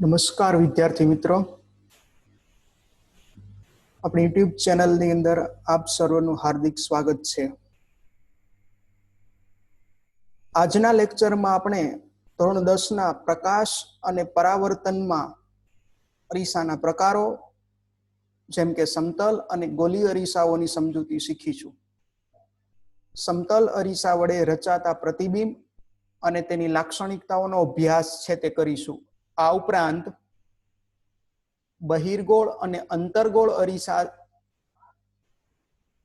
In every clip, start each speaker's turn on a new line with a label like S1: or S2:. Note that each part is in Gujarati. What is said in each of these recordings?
S1: નમસ્કાર વિદ્યાર્થી મિત્રો, આપણી યુટ્યુબ ચેનલની અંદર આપ સર્વનું હાર્દિક સ્વાગત છે. આજના લેક્ચરમાં આપણે ધોરણ 10ના પ્રકાશ અને પરાવર્તનમાં અરીસાના પ્રકારો જેમ કે સમતલ અને ગોલીય અરીસાઓની સમજૂતી શીખીશું. સમતલ અરીસા વડે રચાતા પ્રતિબિંબ અને તેની લાક્ષણિકતાઓનો અભ્યાસ છે તે કરીશું. આ ઉપરાંત બહિર્ગોળ અને અંતર્ગોળ અરીસા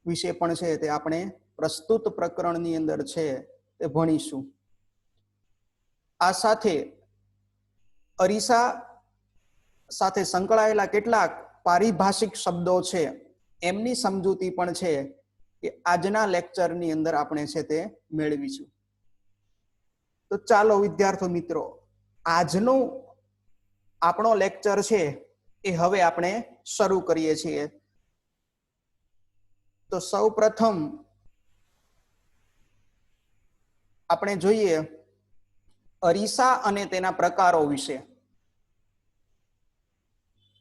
S1: વિશે પણ છે તે આપણે પ્રસ્તુત પ્રકરણની અંદર છે તે ભણીશું. આ સાથે અરીસા સાથે સંકળાયેલા કેટલાક પારિભાષિક શબ્દો છે એમની સમજૂતી પણ છે કે આજના લેક્ચરની અંદર આપણે છે તે મેળવીશું. તો ચાલો વિદ્યાર્થી મિત્રો, આજનો આપણો લેક્ચર છે એ હવે આપણે શરૂ કરીએ છીએ. તો સૌ પ્રથમ આપણે જોઈએ અરીસા અને તેના પ્રકારો વિશે.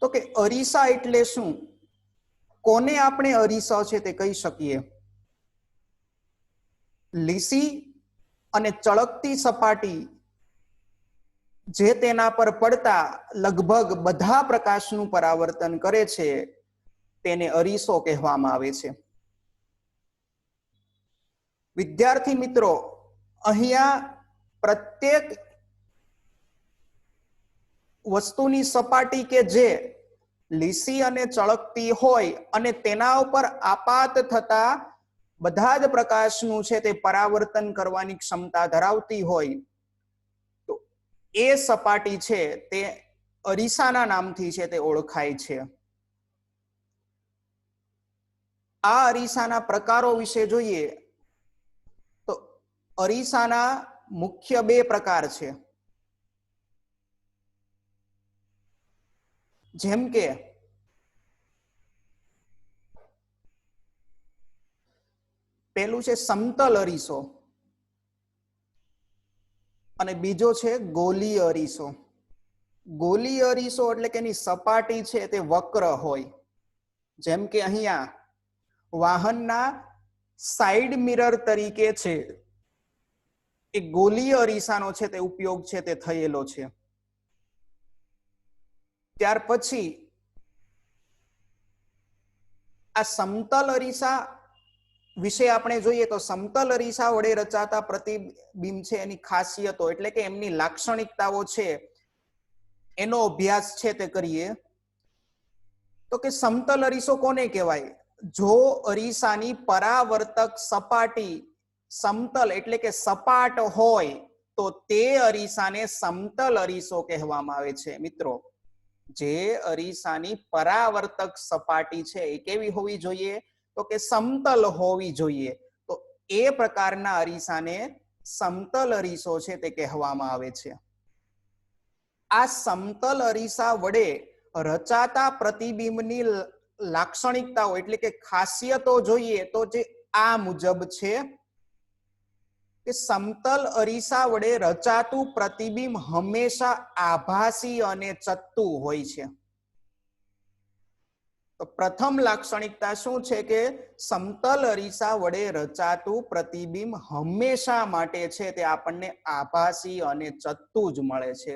S1: તો કે અરીસા એટલે શું, કોને આપણે અરીસા છે તે કહી શકીએ? લીસી અને ચળકતી સપાટી જે તેના પર પડતા લગભગ બધા પ્રકાશનું પરાવર્તન કરે છે તેને અરીસો કહેવામાં આવે છે. વિદ્યાર્થી મિત્રો, અહીંયા પ્રત્યેક વસ્તુની સપાટી કે જે લીસી અને ચળકતી હોય અને તેના ઉપર આપાત થતા બધા જ પ્રકાશનું છે તે પરાવર્તન કરવાની ક્ષમતા ધરાવતી હોય તો એ સપાટી છે તે અરીસાના નામથી છે તે ઓળખાય છે. આ અરીસાના પ્રકારો વિશે જોઈએ તો અરીસાના મુખ્ય બે પ્રકાર છે. જેમ કે પેલું છે સમતલ અરીસો અને બીજો છે ગોલીય અરીસો. ગોલીય અરીસો એટલે કે એની સપાટી છે તે વક્ર હોય. જેમ કે અહીંયા વાહનના સાઈડ મિરર તરીકે છે એ ગોલીય અરીસાનો છે તે ઉપયોગ છે તે થયેલો છે. ત્યાર પછી આ સમતલ અરીસા વિશે આપણે જોઈએ તો સમતલ અરીસા વડે રચાતા પ્રતિબિંબ છે એની ખાસિયતો એટલે કે એમની લાક્ષણિકતાઓ છે એનો અભ્યાસ છે તે કરીએ. તો કે સમતલ અરીસો કોને કહેવાય? જો અરીસાની પરાવર્તક સપાટી સમતલ એટલે કે સપાટ હોય તો તે અરીસાને સમતલ અરીસો કહેવામાં આવે છે. મિત્રો, જે અરીસાની પરાવર્તક સપાટી છે એ કેવી હોવી જોઈએ? તો કે સમતલ હોવી જોઈએ. તો એ પ્રકારના અરીસાને સમતલ અરીસો છે તે કહેવામાં આવે છે. આ સમતલ અરીસા વડે રચાતા પ્રતિબિંબની લાક્ષણિકતાઓ એટલે કે ખાસિયતો જોઈએ તો જે આ મુજબ છે કે સમતલ અરીસા વડે રચાતું પ્રતિબિંબ હંમેશા આભાસી અને ચત્તું હોય છે. તો પ્રથમ લાક્ષણિકતા શું છે કે સમતલ અરીસા વડે રચાતું પ્રતિબિંબ હંમેશા માટે છે તે આપણને આભાસી અને ચત્તું જ મળે છે.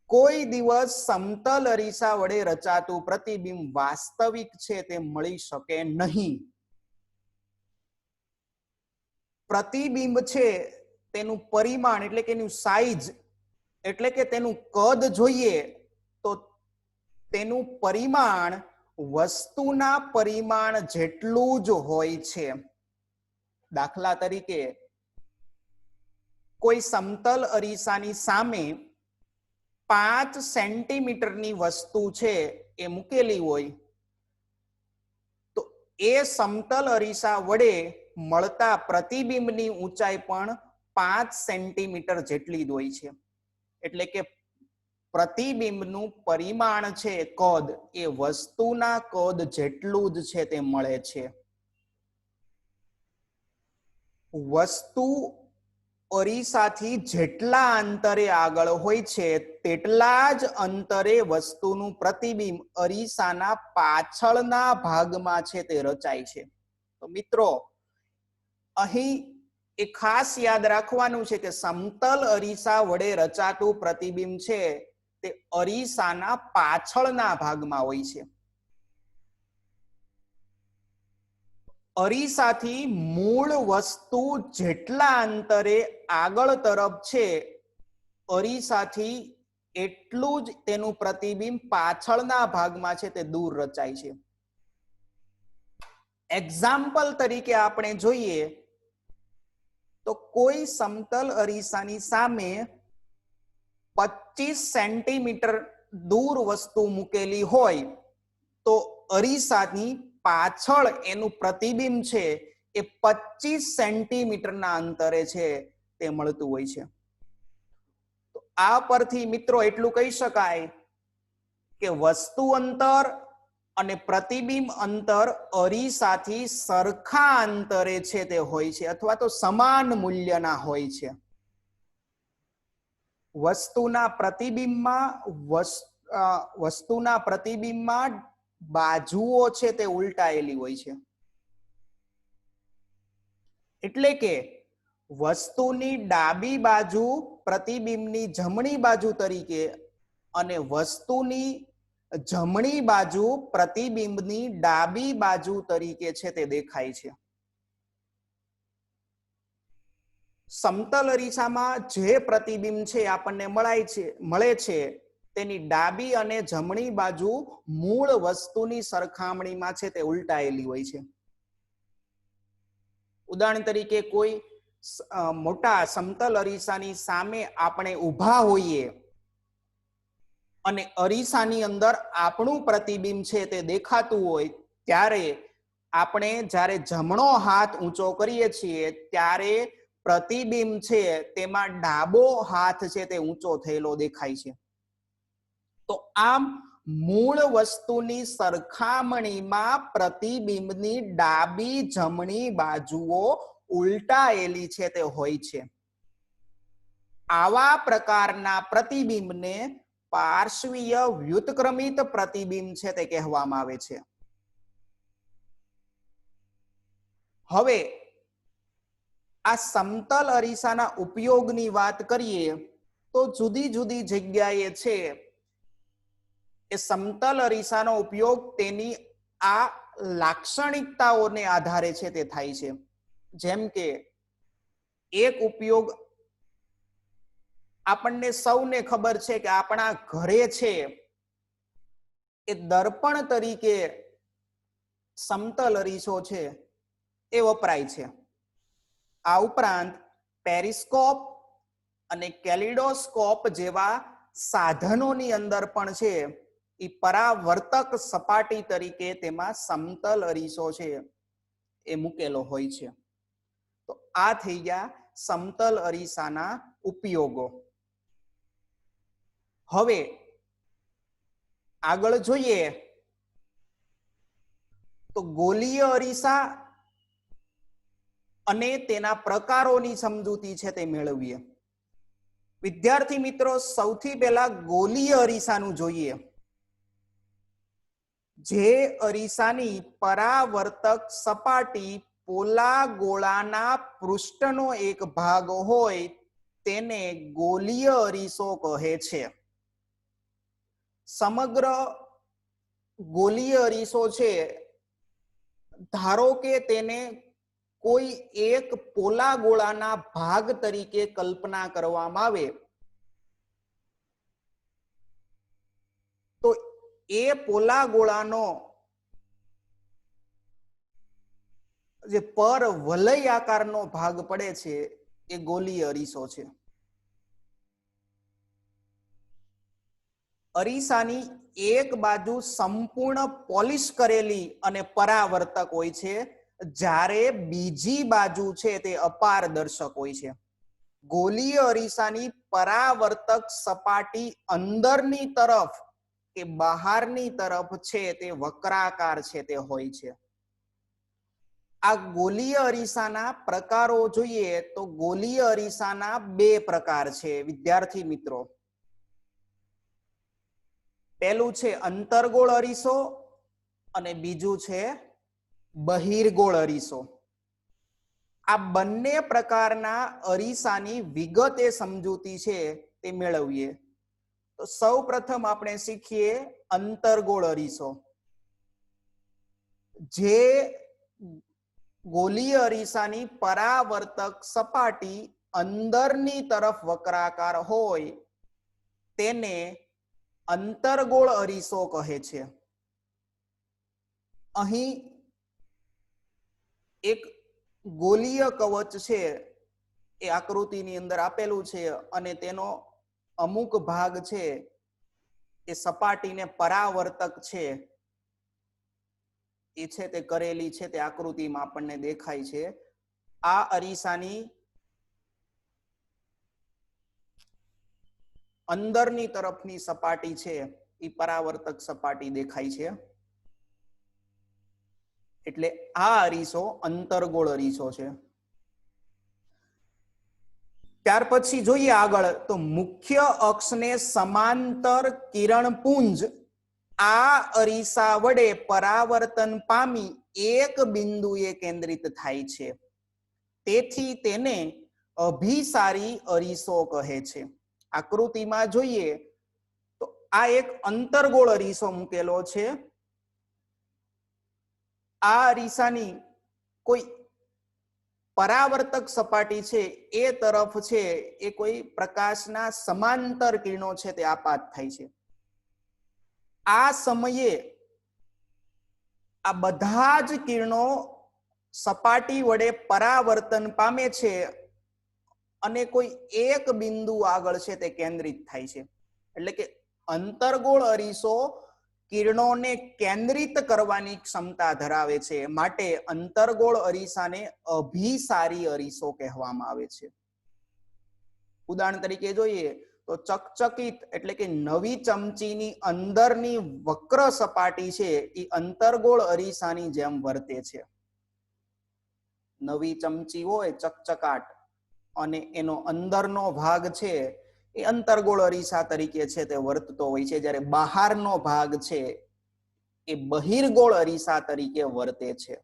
S1: કોઈ દિવસ સમતલ અરીસા વડે રચાતું પ્રતિબિંબ વાસ્તવિક છે તે મળી શકે નહીં. પ્રતિબિંબ છે તેનું પરિમાણ એટલે કે એનું સાઈઝ એટલે કે તેનું કદ જોઈએ તો તેનું પરિમાણ વસ્તુના પરિમાણ જેટલું જ હોય છે. દાખલા તરીકે કોઈ સમતલ અરીસાની સામે 5 સેન્ટીમીટરની વસ્તુ છે એ મૂકેલી હોય તો એ સમતલ અરીસા વડે મળતા પ્રતિબિંબની ઊંચાઈ પણ 5 સેન્ટીમીટર જેટલી જ હોય છે. એટલે કે પ્રતિબિંબનું પરિમાણ છે કદ એ વસ્તુના કદ જેટલું જ છે તે મળે છે. વસ્તુ અરીસાથી જેટલા અંતરે આગળ હોય છે તેટલા જ અંતરે વસ્તુનું પ્રતિબિંબ અરીસાના પાછળના ભાગમાં છે તે રચાય છે. તો મિત્રો અહીં એ ખાસ યાદ રાખવાનું છે કે સમતલ અરીસા વડે રચાતું પ્રતિબિંબ છે તે અરીસાના પાછળના ભાગમાં હોય છે. અરીસાથી મૂળ વસ્તુ જેટલા અંતરે આગળ તરફ છે અરીસાથી એટલું જ તેનું પ્રતિબિંબ પાછળના ભાગમાં છે તે દૂર રચાય છે. એક્ઝામ્પલ તરીકે આપણે જોઈએ તો કોઈ સમતલ અરીસાની સામે 25 સેન્ટીમીટર દૂર વસ્તુ મૂકેલી હોય તો અરીસાની પાછળ એનું પ્રતિબિંબ છે એ 25 સેન્ટીમીટરના અંતરે છે તે મળતું હોય છે. તો આ પરથી મિત્રો એટલું કહી શકાય કે વસ્તુ અંતર અને પ્રતિબિંબ અંતર અરીસાથી સરખા અંતરે છે તે હોય છે અથવા તો સમાન મૂલ્યના હોય છે. વસ્તુના પ્રતિબિંબમાં બાજુઓ છે તે ઉલટાયેલી હોય છે. એટલે કે વસ્તુની ડાબી બાજુ પ્રતિબિંબની જમણી બાજુ તરીકે અને વસ્તુની જમણી બાજુ પ્રતિબિંબની ડાબી બાજુ તરીકે છે તે દેખાય છે. સમતલ અરીસામાં જે પ્રતિબિંબ છે આપણને મળે છે તેની ડાબી અને જમણી બાજુ મૂળ વસ્તુની સરખામણીમાં છે તે ઉલટાયેલી હોય છે. ઉદાહરણ તરીકે કોઈ મોટા સમતલ અરીસાની સામે આપણે ઊભા હોઈએ અને અરીસાની અંદર આપણું પ્રતિબિંબ છે તે દેખાતું હોય ત્યારે આપણે જ્યારે જમણો હાથ ઊંચો કરીએ છીએ ત્યારે પ્રતિબિંબ છે તેમાં ડાબો હાથ છે તે ઊંચો થયેલો દેખાય છે. તો આમ મૂળ વસ્તુની સરખામણીમાં પ્રતિબિંબની ડાબી જમણી બાજુઓ ઉલટાયેલી છે તે હોય છે. આવા પ્રકારના પ્રતિબિંબને પાર્શ્વીય વ્યુત્ક્રમિત પ્રતિબિંબ છે તે કહેવામાં આવે છે. હવે આ સમતલ અરીસાના ઉપયોગની વાત કરીએ તો જુદી જુદી જગ્યાએ છે એ સમતલ અરીસાનો ઉપયોગ તેની આ લાક્ષણિકતાઓને આધારે છે તે થાય છે. જેમ કે એક ઉપયોગ આપણને સૌને ખબર છે કે આપણા ઘરે છે એ દર્પણ તરીકે સમતલ અરીસો છે એ વપરાય છે. આ ઉપરાંત પેરિસ્કોપ અને કેલિડોસ્કોપ જેવા સાધનોની અંદર પણ છે એ પરાવર્તક સપાટી તરીકે તેમાં સમતલ અરીસો છે એ મૂકેલો હોય છે. તો આ થઈ ગયા સમતલ અરીસાના ઉપયોગો. હવે આગળ જોઈએ તો ગોલીય અરીસા અને તેના પ્રકારોની સમજૂતી છે તે મેળવીએ. વિદ્યાર્થી મિત્રો સૌથી પહેલા ગોલીય અરીસાનું જોઈએ. જે અરીસાની પરાવર્તક સપાટી પોલા ગોળાના પૃષ્ઠનો એક ભાગ હોય તેને ગોલીય અરીસો કહે છે. સમગ્ર ગોલીય અરીસો છે ધારો કે તેને કોઈ એક પોલા ગોળાના ભાગ તરીકે કલ્પના કરવામાં આવે તો એ પોલા ગોળાનો જે પર વલય આકારનો ભાગ પડે છે એ ગોલીય અરીસો છે. અરીસાની એક બાજુ સંપૂર્ણ પોલિશ કરેલી અને પરાવર્તક હોય છે જ્યારે બીજી બાજુ છે તે અપારદર્શક હોય છે. ગોલીય અરીસાની પરાવર્તક સપાટી અંદરની તરફ કે બહારની તરફ છે તે વક્રાકાર છે તે હોય છે. આ ગોલીય અરીસાના પ્રકારો જોઈએ તો ગોલીય અરીસાના બે પ્રકાર છે વિદ્યાર્થી મિત્રો. પહેલું છે અંતર્ગોળ અરીસો અને બીજું છે બહિર્ગોળ અરીસો. આ બંને પ્રકારના અરીસાની વિગતે સમજૂતી છે તે મેળવીએ. તો સૌ પ્રથમ આપણે શીખીએ અંતર્ગોળ અરીસો. જે ગોલીય અરીસાની પરાવર્તક સપાટી અંદરની તરફ વક્રાકાર હોય તેને અંતર્ગોળ અરીસો કહે છે. અહીં એક ગોલીય કવચ છે એ આકૃતિની અંદર આપેલું છે અને તેનો અમુક ભાગ છે એ સપાટીને પરાવર્તક છે એ છે તે કરેલી છે તે આકૃતિમાં આપણને દેખાય છે. આ અરીસાની અંદરની તરફની સપાટી છે એ પરાવર્તક સપાટી દેખાય છે. એટલે આ અરીસો અંતર્ગોળ અરીસો છે. ત્યાર પછી જોઈએ આગળ તો મુખ્ય અક્ષને સમાંતર કિરણપુંજ આ અરીસા વડે પરાવર્તન પામી એક બિંદુએ કેન્દ્રિત થાય છે. તેથી તેને અભિસારી અરીસો કહે છે. આકૃતિમાં જોઈએ તો આ એક અંતર્ગોળ અરીસો મૂકેલો છે. આ અરીસાની કોઈ પરાવર્તક સપાટી છે એ તરફ છે એ કોઈ પ્રકાશના સમાંતર કિરણો છે તે આપાત થાય છે. આ સમયે આ બધા જ કિરણો સપાટી વડે પરાવર્તન પામે છે અને કોઈ એક બિંદુ આગળ છે તે કેન્દ્રિત થાય છે. એટલે કે અંતર્ગોળ અરીસો કિરણોને કેન્દ્રિત કરવાની ક્ષમતા ધરાવે છે, માટે અંતર્ગોળ અરીસાને અભિસારી અરીસો કહેવામાં આવે છે. ઉદાહરણ તરીકે જોઈએ તો ચકચકિત એટલે કે નવી ચમચીની અંદરની વક્ર સપાટી છે એ અંતર્ગોળ અરીસાની જેમ વર્તે છે. નવી ચમચી હોય ચકચકાટ અને એનો અંદરનો ભાગ છે એ અંતર્ગોળ અરીસા તરીકે છે તે વર્તતો હોય છે, જ્યારે બહારનો ભાગ છે એ બહિર્ગોળ અરીસા તરીકે વર્તે છે.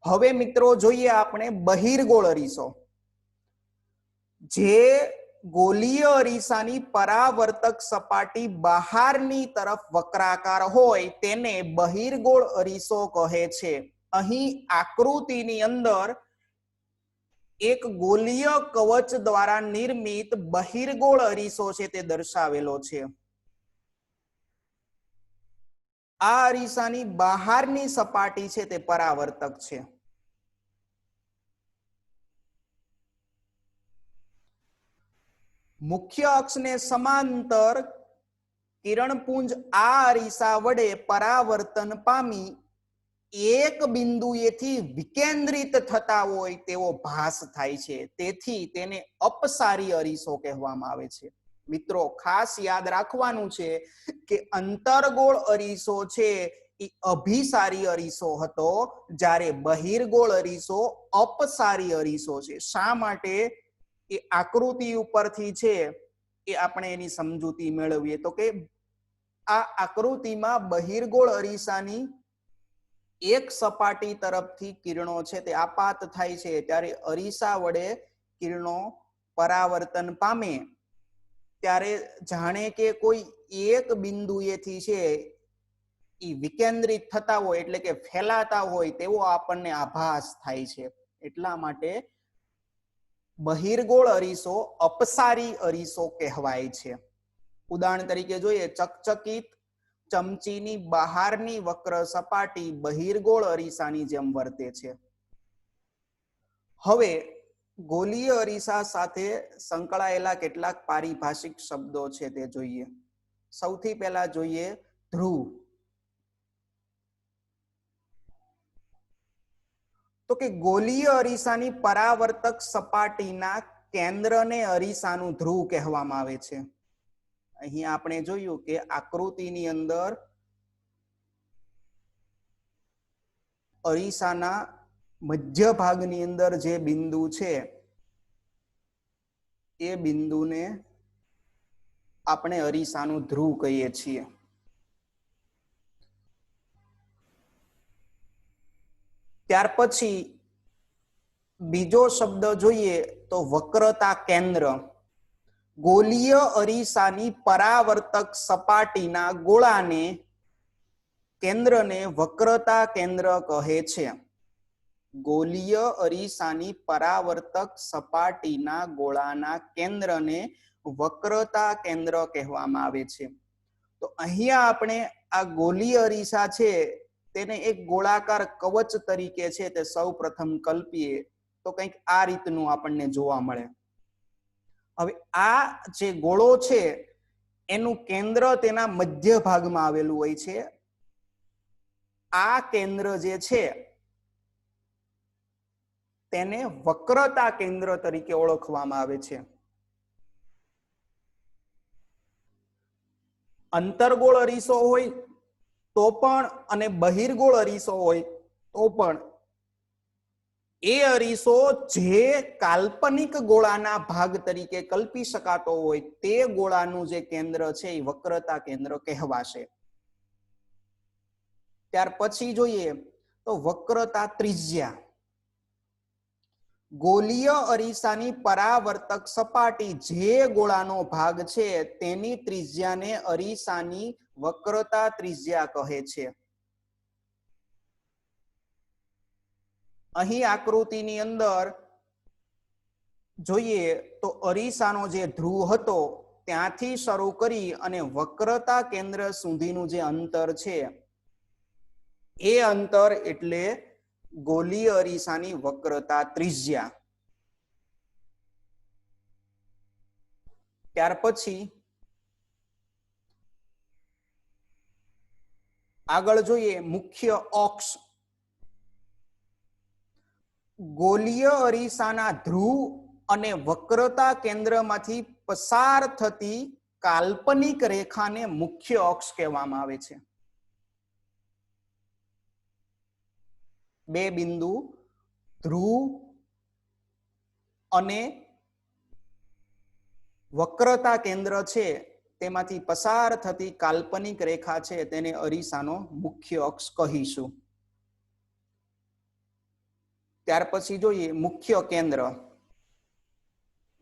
S1: હવે મિત્રો જોઈએ આપણે બહિર્ગોળ અરીસો. જે ગોલીય અરીસાની પરાવર્તક સપાટી બહારની તરફ વક્રાકાર હોય તેને બહિર્ગોળ અરીસો કહે છે. અહીં આકૃતિની અંદર એક ગોલીય કવચ દ્વારા નિર્મિત બહિર્ગોળ અરીસો છે તે દર્શાવેલો છે. આ અરીસાની બહારની સપાટી છે તે પરાવર્તક છે. મુખ્ય અક્ષને સમાંતર કિરણપુંજ આ અરીસા વડે પરાવર્તન પામી એક બિંદુએથી વિકેન્દ્રિત થતા હોય તેવો ભાસ થાય છે. તેથી તેને અપસારી અરીસો કહેવામાં આવે છે. મિત્રો ખાસ યાદ રાખવાનું છે કે અંતર્ગોળ અરીસો છે એ અભિસારી અરીસો હતો, જ્યારે બહિર્ગોળ અરીસો અપસારી અરીસો છે. શા માટે એ આકૃતિ ઉપરથી છે એ આપણે એની સમજૂતી મેળવીએ તો કે આ આકૃતિમાં બહિર્ગોળ અરીસાની એક સપાટી તરફથી કિરણો છે તે આપાત થાય છે, ત્યારે અરીસા વડે કિરણો પરાવર્તન પામે ત્યારે જાણે કે કોઈ એક બિંદુએથી છે એ વિકેન્દ્રિત થતા હોય એટલે કે ફેલાતા હોય તેવો આપણને આભાસ થાય છે. એટલા માટે બહિર્ગોળ અરીસો અપસારી અરીસો કહેવાય છે. ઉદાહરણ તરીકે જોઈએ ચકચકિત ચમચીની બહારની વક્ર સપાટી બહિર્ગોળ અરીસાની જેમ વર્તે છે. હવે ગોલીય અરીસા સાથે સંકળાયેલા કેટલાક પારિભાષિક શબ્દો છે તે જોઈએ. સૌથી પહેલા જોઈએ ધ્રુવ. તો કે ગોલીય અરીસાની પરાવર્તક સપાટીના કેન્દ્રને અરીસાનું ધ્રુવ કહેવામાં આવે છે. અહીં આપણે જોયું કે આકૃતિની અંદર અરીસાના મધ્ય ભાગની અંદર જે બિંદુ છે એ બિંદુને આપણે અરીસાનું ધ્રુવ કહીએ છીએ. ત્યાર પછી બીજો શબ્દ જોઈએ તો વક્રતા કેન્દ્ર. ગોલીય અરીસાની પરાવર્તક સપાટીના ગોળાને કેન્દ્રને વક્રતા કેન્દ્ર કહે છે. ગોલીય અરીસાની પરાવર્તક સપાટીના ગોળાના કેન્દ્રને વક્રતા કેન્દ્ર કહેવામાં આવે છે. તો અહીંયા આપણે આ ગોલીય અરીસા છે તેને એક ગોળાકાર કવચ તરીકે છે તે સૌપ્રથમ કલ્પીએ તો કંઈક આ રીતનું આપણને જોવા મળે. હવે આ જે ગોળો છે એનું કેન્દ્ર તેના મધ્ય ભાગમાં આવેલું હોય છે. આ કેન્દ્ર જે છે તેને વક્રતા કેન્દ્ર તરીકે ઓળખવામાં આવે છે. અંતર્ગોળ અરીસો હોય તો પણ અને બહિર્ગોળ અરીસો હોય તો પણ એ અરીસો જે કાલ્પનિક ગોળાના ભાગ તરીકે કલ્પી શકાતો હોય તે ગોળાનું જે કેન્દ્ર છે એ વક્રતા કેન્દ્ર કહેવાશે. ત્યાર પછી જોઈએ તો વક્રતા ત્રિજ્યા. ગોલીય અરીસાની પરાવર્તક સપાટી જે ગોળાનો ભાગ છે તેની ત્રિજ્યાને અરીસાની વક્રતા ત્રિજ્યા કહે છે. અહીં આકૃતિની અંદર જોઈએ તો અરીસાનો જે ધ્રુવ હતો ત્યાંથી શરૂ કરી અને વક્રતા કેન્દ્ર સુધીનું જે અંતર છે એ અંતર એટલે ગોલીય અરીસાની વક્રતા ત્રિજ્યા. ત્યાર પછી આગળ જોઈએ મુખ્ય અક્ષ. ગોલીય અરીસાના ધ્રુવ અને વક્રતા કેન્દ્રમાંથી પસાર થતી કાલ્પનિક રેખાને મુખ્ય અક્ષ કહેવામાં આવે છે. બે બિંદુ ધ્રુવ અને વક્રતા કેન્દ્ર છે તેમાંથી પસાર થતી કાલ્પનિક રેખા છે તેને અરીસાનો મુખ્ય અક્ષ કહીશું. ત્યાર પછી જોઈએ મુખ્ય કેન્દ્ર.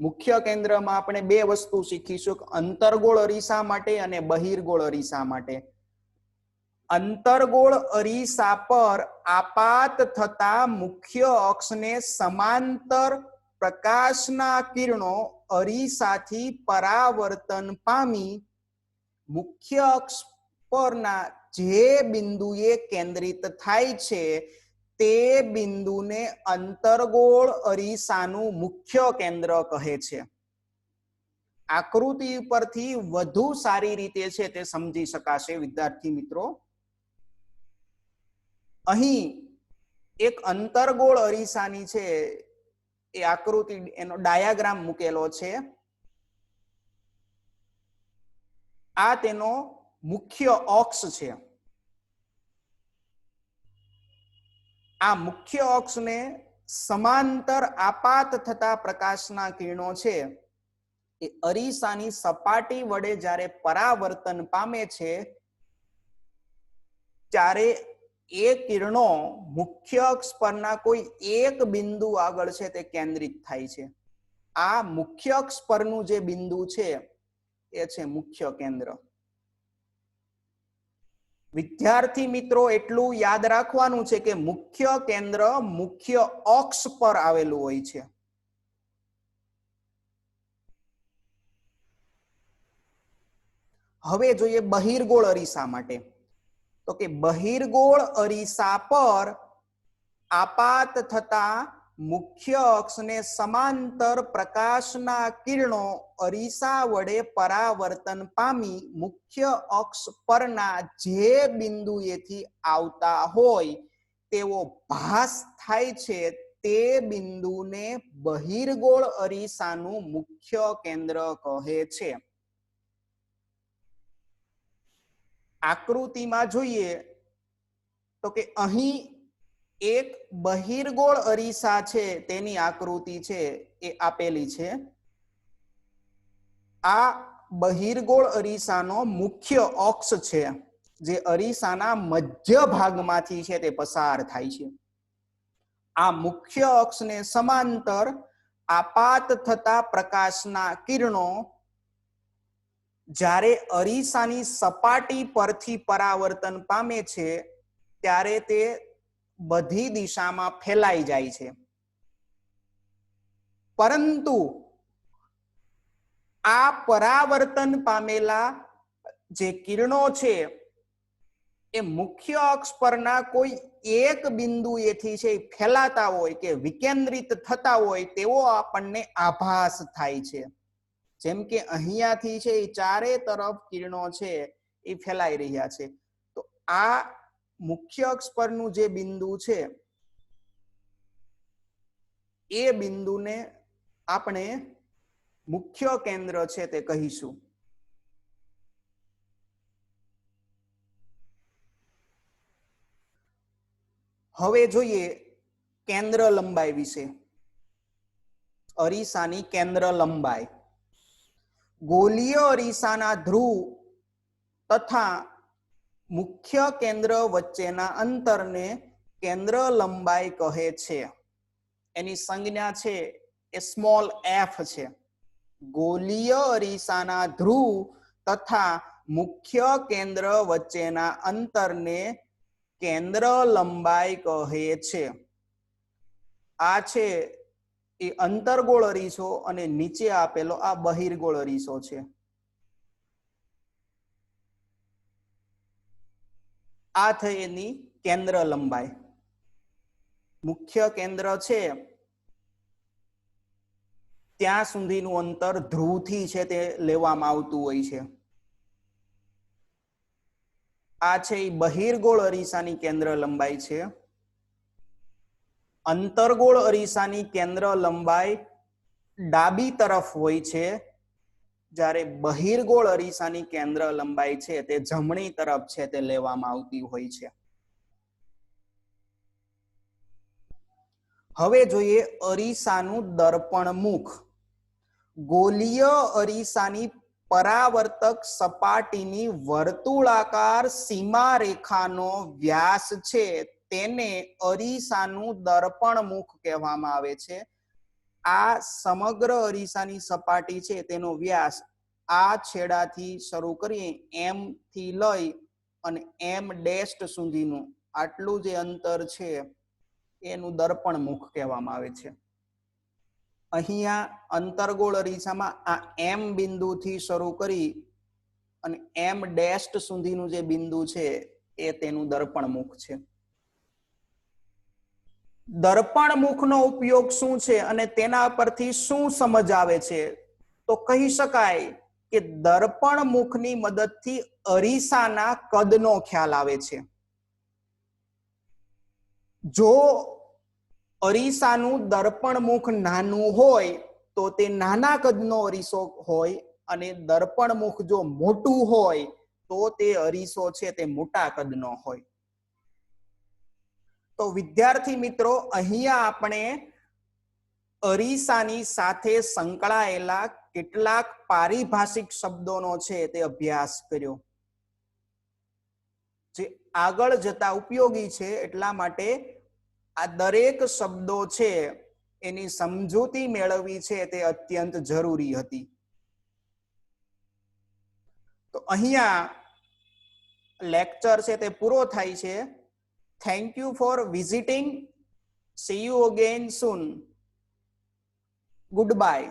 S1: મુખ્ય કેન્દ્રમાં આપણે બે વસ્તુ શીખીશું, અંતર્ગોળ અરીસા માટે અને બહિર્ગોળ અરીસા માટે. અંતર્ગોળ અરીસા પર આપાત થતા મુખ્ય અક્ષને સમાંતર પ્રકાશના કિરણો અરીસાથી પરાવર્તન પામી મુખ્ય અક્ષ પરના જે બિંદુએ કેન્દ્રિત થાય છે તે બિંદુને અંતર્ગોળ અરીસાનું મુખ્ય કેન્દ્ર કહે છે. આકૃતિ પરથી વધુ સારી રીતે છે તે સમજી શકાશે વિદ્યાર્થી મિત્રો. અહીં એક અંતર્ગોળ અરીસાની છે એ આકૃતિ એનો ડાયાગ્રામ મૂકેલો છે. આ તેનો મુખ્ય અક્ષ છે. આ મુખ્ય અક્ષને સમાંતર આપાત થતા પ્રકાશના કિરણો છે એ અરીસાની સપાટી વડે જ્યારે પરાવર્તન પામે છે ત્યારે એ કિરણો મુખ્ય અક્ષ પરના કોઈ એક બિંદુ આગળ છે તે કેન્દ્રિત થાય છે. આ મુખ્ય અક્ષ પરનું જે બિંદુ છે એ છે મુખ્ય કેન્દ્ર. વિદ્યાર્થી મિત્રો એટલું યાદ રાખવાનું છે કે મુખ્ય કેન્દ્ર મુખ્ય અક્ષ પર આવેલું હોય છે. હવે જોઈએ બહિર્ગોળ અરીસા માટે. તો કે બહિર્ગોળ અરીસા પર આપાત થતા મુખ્ય અક્ષને સમાંતર પ્રકાશના કિરણો અરીસા વડે પરાવર્તન પામી મુખ્ય અક્ષ પરના જે બિંદુએથી આવતા હોય તેવો ભાસ થાય છે તે બિંદુને બહિર્ગોળ અરીસાનું મુખ્ય કેન્દ્ર કહે છે. આકૃતિમાં જોઈએ તો કે અહીં એક બહિર્ગોળ અરીસા છે તેની આકૃતિ છે એ આપેલી છે. આ બહિર્ગોળ અરીસાનો મુખ્ય અક્ષ છે જે અરીસાના મધ્ય ભાગમાંથી છે તે પસાર થાય છે. આ મુખ્ય અક્ષને સમાંતર આપાત થતા પ્રકાશના કિરણો જ્યારે અરીસાની સપાટી પરથી પરાવર્તન પામે છે ત્યારે તે બધી દિશામાં ફેલાઈ જાય છે. પરંતુ આ પરાવર્તન પામેલા જે કિરણો છે એ મુખ્ય અક્ષ પરના કોઈ એક બિંદુએથી છે ફેલાતા હોય કે વિકેન્દ્રિત થતા હોય તેવો આપણને આભાસ થાય છે. જેમ કે અહીંયાથી છે એ ચારે તરફ કિરણો છે એ ફેલાઈ રહ્યા છે. તો આ મુખ્ય અક્ષ પરનું જે બિંદુ છે એ બિંદુને આપણે મુખ્ય કેન્દ્ર છે તે કહીશું. હવે જોઈએ કેન્દ્ર લંબાઈ વિશે. અરીસાની કેન્દ્ર લંબાઈ. ગોલીય અરીસાના ધ્રુવ તથા મુખ્ય કેન્દ્ર વચ્ચેના અંતરને કેન્દ્ર લંબાઈ કહે છે. એની સંજ્ઞા છે એ સ્મોલ એફ છે. ગોલીય અરીસાના ધ્રુવ તથા મુખ્ય કેન્દ્ર વચ્ચેના અંતરને કેન્દ્ર લંબાઈ કહે છે. આ છે એ અંતર્ગોળ અરીસો અને નીચે આપેલો આ બહિર્ગોળ અરીસો છે. આ થઈ એની કેન્દ્ર લંબાઈ. મુખ્ય કેન્દ્ર છે ત્યાં સુધીનું અંતર ધ્રુવથી છે તે લેવામાં આવતું હોય છે. આ છે એ બહિર્ગોળ અરીસાની કેન્દ્ર લંબાઈ છે. અંતર્ગોળ અરીસાની કેન્દ્ર લંબાઈ ડાબી તરફ હોય છે, જ્યારે બહિર્ગોળ અરીસાની કેન્દ્ર લંબાઈ છે તે જમણી તરફ છે તે લેવામાં આવતી હોય છે. હવે જોઈએ અરીસાનું દર્પણ મુખ. ગોલીય અરીસાની પરાવર્તક સપાટીની વર્તુળાકાર સીમા રેખાનો વ્યાસ છે તેને અરીસાનું દર્પણ મુખ કહેવામાં આવે છે. આ સમગ્ર અરીસાની સપાટી છે તેનો વ્યાસ આ છેડાથી શરૂ કરી એમ થી લઈ અને એમ ડેશ સુધીનું આટલું જે અંતર છે એનું દર્પણ મુખ કહેવામાં આવે છે. અહીંયા અંતર્ગોળ અરીસામાં આ એમ બિંદુથી શરૂ કરી અને એમ ડેશ સુધીનું જે બિંદુ છે એ તેનું દર્પણ મુખ છે. દર્પણ મુખનો ઉપયોગ શું છે અને તેના પરથી શું સમજ આવે છે? તો કહી શકાય કે દર્પણ મુખની મદદથી અરીસાના કદનો ખ્યાલ આવે છે. જો અરીસાનું દર્પણ મુખ નાનું હોય તો તે નાના કદનો અરીસો હોય અને દર્પણ મુખ જો મોટું હોય તો તે અરીસો છે તે મોટા કદનો હોય. તો વિદ્યાર્થી મિત્રો, અહીંયા આપણે અરીસાની સાથે સંકળાયેલા કેટલાક પારિભાષિક શબ્દોનો છે તે અભ્યાસ કર્યો, જે આગળ જતા ઉપયોગી છે. એટલા માટે આ દરેક શબ્દો છે એની સમજૂતી મેળવવી છે તે અત્યંત જરૂરી હતી. તો અહીંયા લેક્ચર છે તે પૂરો થાય છે. Thank you for visiting. See you again soon. Goodbye.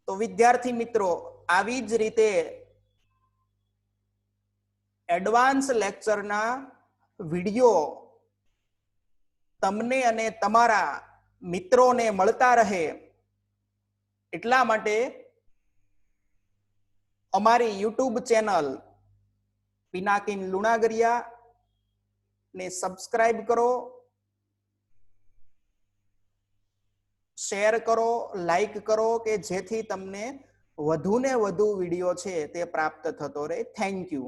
S1: તો વિદ્યાર્થી મિત્રો, આવી જ રીતે એડવાન્સ લેક્ચરના વિડિયો તમને અને તમારા મિત્રોને મળતા રહે એટલા માટે અમારી યુટ્યુબ ચેનલ પિનાકિન લુણાગરિયા ને સબસ્ક્રાઇબ કરો, શેર કરો, લાઈક કરો કે જેથી તમને વધુ ને વધુ વિડીયો છે તે પ્રાપ્ત થતો રહે. Thank you.